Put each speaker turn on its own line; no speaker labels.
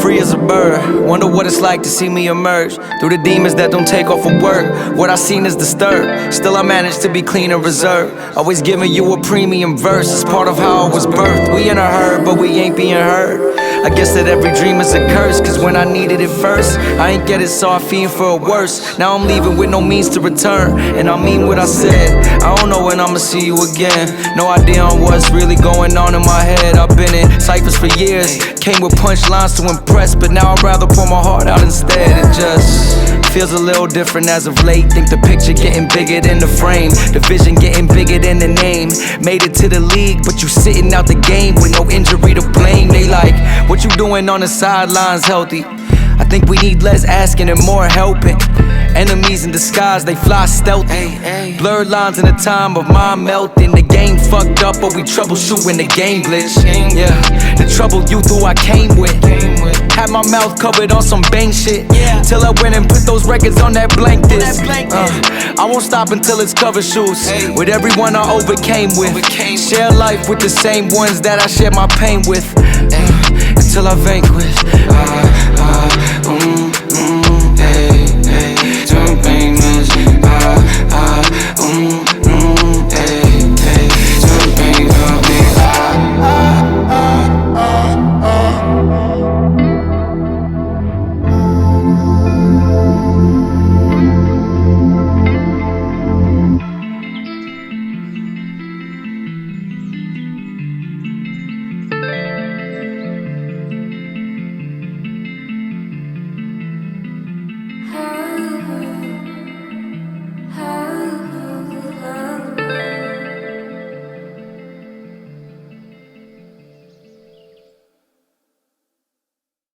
free as a bird. Wonder what it's like to see me emerge through the demons that don't take off of work. What I seen is disturbed. Still I managed to be clean and reserved. Always giving you a premium verse. It's part of how I was birthed. We in a herd, but we ain't being heard. I guess that every dream is a curse, cause when I needed it first, I ain't get it, so I fiend for a worse. Now I'm leaving with no means to return, and I mean what I said. I don't know when I'ma see you again. No idea on what's really going on in my head. I've been in ciphers for years, came with punchlines to impress, but now I'd rather pour my heart out instead. It just feels a little different as of late. Think the picture getting bigger than the frame, the vision getting bigger than the name. Made it to the league, but you sitting out the game with no injury to blame. They like, what you doing on the sidelines healthy? I think we need less asking and more helping. Enemies in disguise, they fly stealthy. Blurred lines in a time of mind melting. The game fucked up, but we troubleshoot when the game glitch. Yeah, the trouble you through I came with. Had my mouth covered on some bang shit, till I went and put those records on that blank disc. I won't stop until it's cover shoots with everyone I overcame with. Share life with the same ones that I share my pain with, until I vanquish.